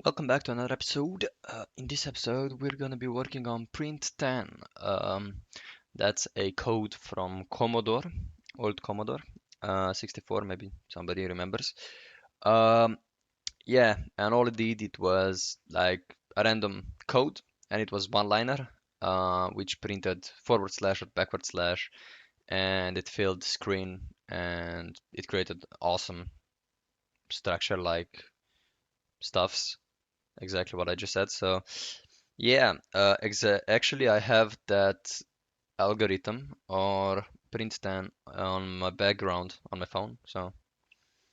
Welcome back to another episode. In this episode, we're going to be working on Print10. That's a code from Commodore, old Commodore, 64, maybe somebody remembers. Um, yeah, and all it did, it was like a random code, and it was one-liner, which printed forward slash or backward slash, and it filled the screen, and it created awesome structure like stuffs, exactly what I just said. So yeah, actually I have that algorithm or Princeton on my background on my phone. So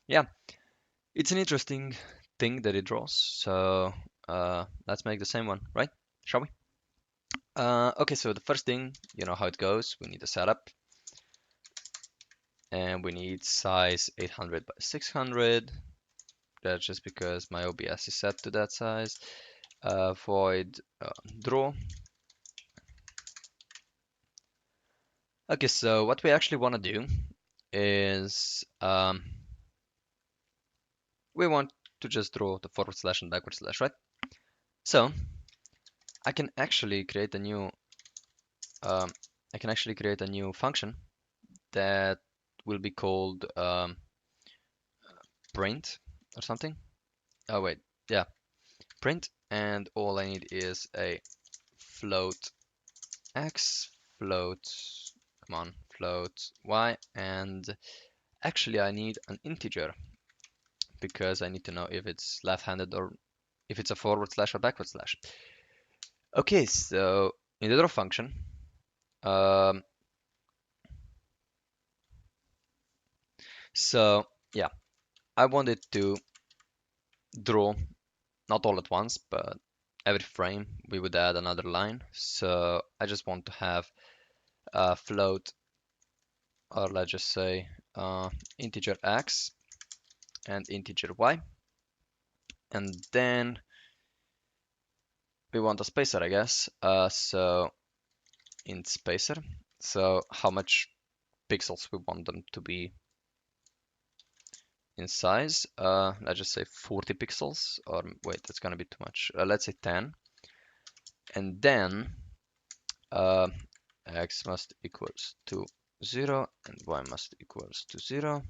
yeah, it's an interesting thing that it draws. So let's make the same one, right? Shall we? Okay, so the first thing, you know how it goes. We need a setup and we need size 800 by 600. That's just because my OBS is set to that size. Void draw. Okay, so what we actually want to do is we want to just draw the forward slash and backward slash, right? So I can actually create a new um, I can actually create a new function that will be called print or something. Oh wait, yeah, print, and all I need is a float x, float, come on, float y, and actually I need an integer because I need to know if it's left-handed or if it's a forward slash or backward slash. Okay, so in the draw function, um, so yeah, I wanted to draw not all at once, but every frame we would add another line. So I just want to have a float, or let's just say integer x and integer y, and then we want a spacer, I guess. So int spacer. So how much pixels we want them to be in size. Let's just say 40 pixels, or wait, that's gonna be too much. Let's say 10, and then uh, x must equals to 0 and y must equals to 0.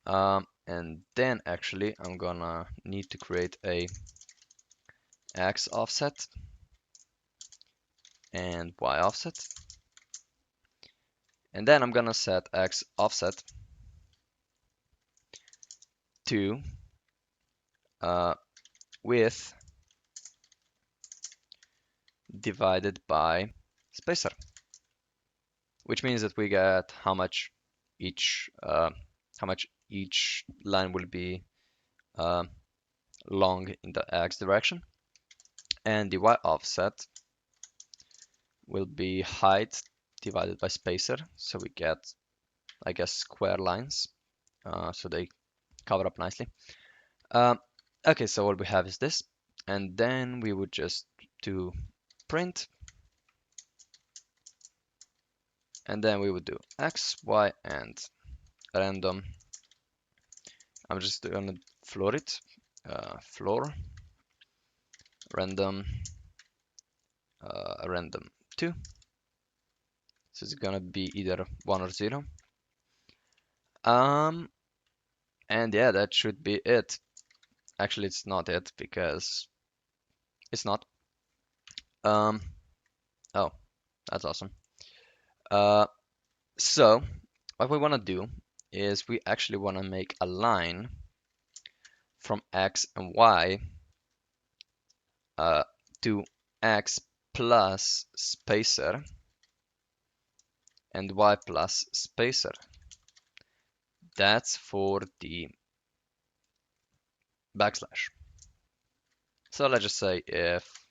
And then actually I'm gonna need to create a x offset and y offset, and then I'm gonna set x offset to width divided by spacer, which means that we get each how much each line will be uh, long in the x direction, and the y offset will be height divided by spacer, so we get, I guess, square lines, so they cover up nicely. Um, okay, so all we have is this, and then we would just do print, and then we would do x, y, and random. I'm just gonna floor it, floor random random 2. So it's gonna be either 1 or 0. Um, and yeah, that should be it. Actually, it's not it because it's not. Um, oh, that's awesome. Uh, so what we want to do is we actually want to make a line from x and y uh, to x plus spacer and y plus spacer. That's for the backslash. So let's just say if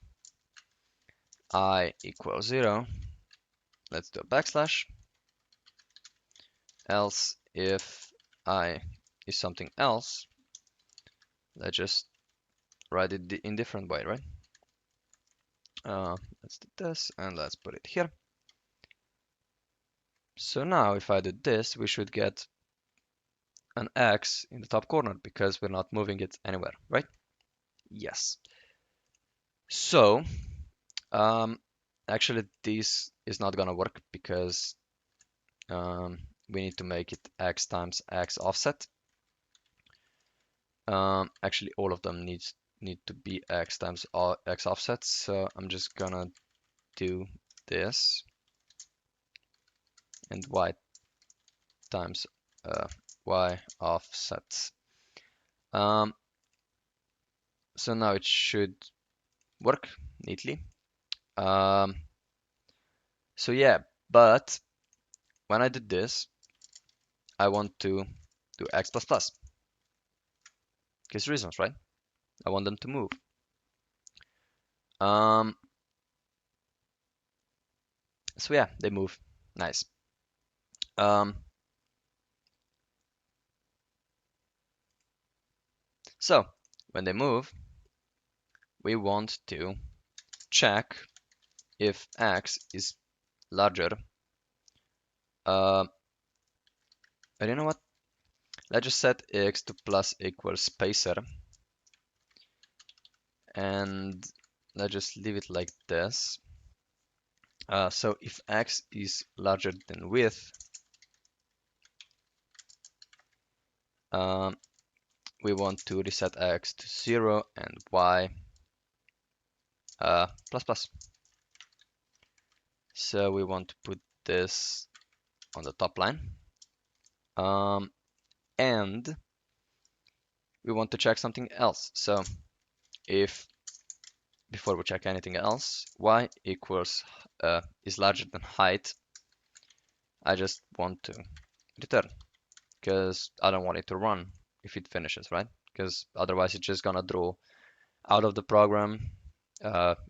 I equals 0, let's do a backslash. Else if I is something else, let's just write it in different way, right? Let's do this and let's put it here. So now if I do this, we should get an X in the top corner because we're not moving it anywhere, right? Yes. So, um, actually, this is not gonna work because we need to make it x times x offset. Actually, all of them need to be x times x offset. So I'm just gonna do this and y times y offsets. Um, so now it should work neatly. Um, so yeah, but when I did this, I want to do x plus plus because reasons, right? I want them to move. Um, so yeah, they move. Nice. Um, so when they move, we want to check if x is larger. But you know what? Let's just set x to plus equals spacer, and let's just leave it like this. So if x is larger than width, um, we want to reset x to 0 and y plus plus. So we want to put this on the top line. And we want to check something else. So if before we check anything else, y equals is larger than height, I just want to return because I don't want it to run if it finishes, right? Because otherwise it's just gonna draw out of the program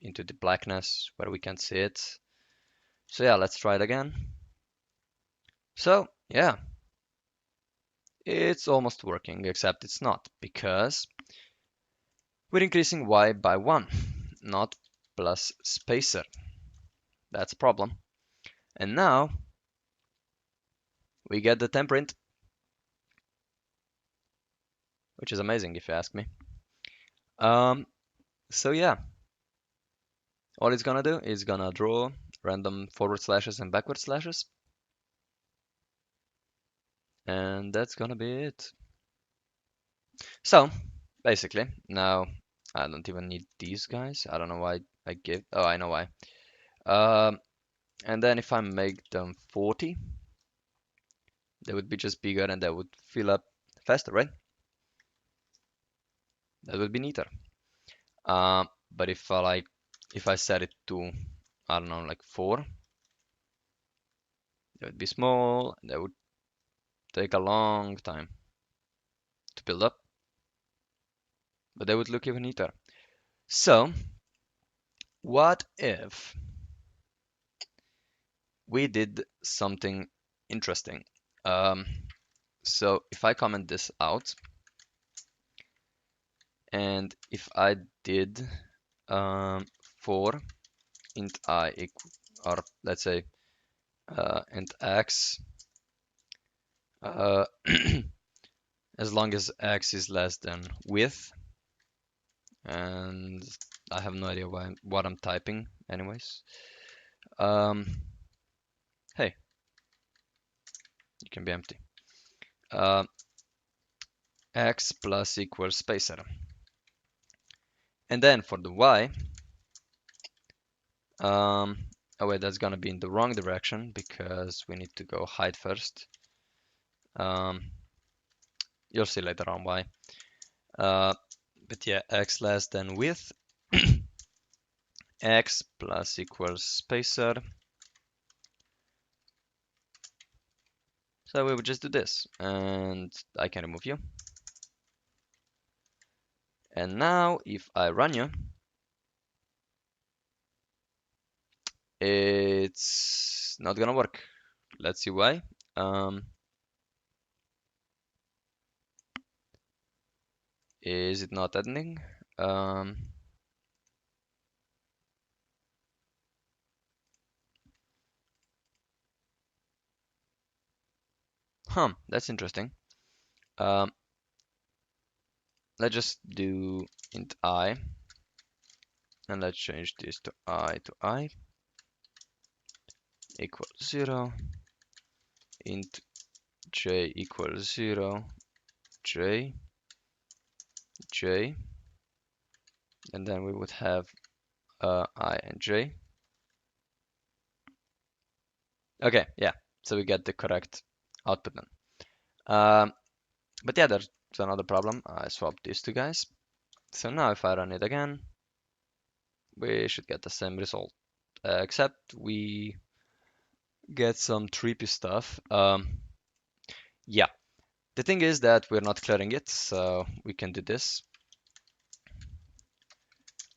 into the blackness where we can see it. So yeah, let's try it again. So yeah, it's almost working, except it's not because we're increasing y by 1, not plus spacer. That's a problem. And now we get the temprint, which is amazing if you ask me. Um, so yeah, all it's gonna do is gonna draw random forward slashes and backward slashes. And that's gonna be it. So basically, now I don't even need these guys. I don't know why I give, oh, I know why. Um, and then if I make them 40, they would be just bigger and they would fill up faster, right? That would be neater. But if I set it to, I don't know, like 4, they would be small and they would take a long time to build up, but they would look even neater. So what if we did something interesting? Um, so if I comment this out and if I did for int I equal, or let's say int x, uh, as long as x is less than width, and I have no idea what I'm typing anyways. Um, hey, you can be empty. Uh, x plus equals spacer. And then for the y, oh wait, that's gonna be in the wrong direction because we need to go height first. You'll see later on why. But yeah, x less than width, x plus equals spacer. So we would just do this, and I can remove you. And now if I run you, it's not gonna work. Let's see why. Is it not ending? That's interesting. Um, let's just do int I, and let's change this to I equals 0, int j equals 0, j, and then we would have I and j. Okay, yeah, so we get the correct output then. But yeah, there's another problem. I swapped these two guys. So now if I run it again, we should get the same result, except we get some trippy stuff. Yeah, the thing is that we're not clearing it, so we can do this.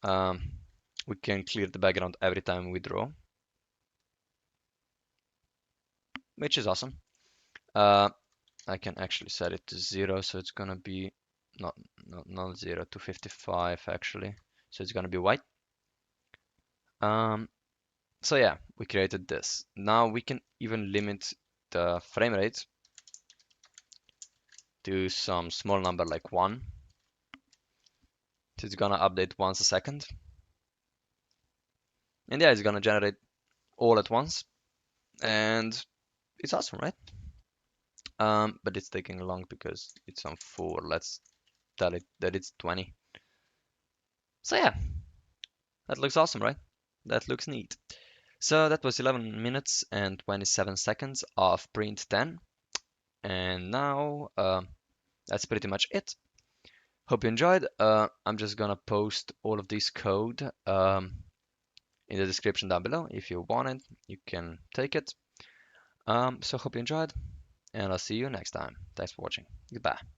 Um, we can clear the background every time we draw, which is awesome. I can actually set it to 0, so it's gonna be not 0, 255 actually. So it's gonna be white. So yeah, we created this. Now we can even limit the frame rate to some small number like 1. So it's gonna update once a second. And yeah, it's gonna generate all at once. And it's awesome, right? But it's taking long because it's on 4. Let's tell it that it's 20. So yeah, that looks awesome, right? That looks neat. So that was 11 minutes and 27 seconds of PRINT10. And now that's pretty much it. Hope you enjoyed. I'm just gonna post all of this code in the description down below. If you want it, you can take it. So hope you enjoyed, and I'll see you next time. Thanks for watching. Goodbye.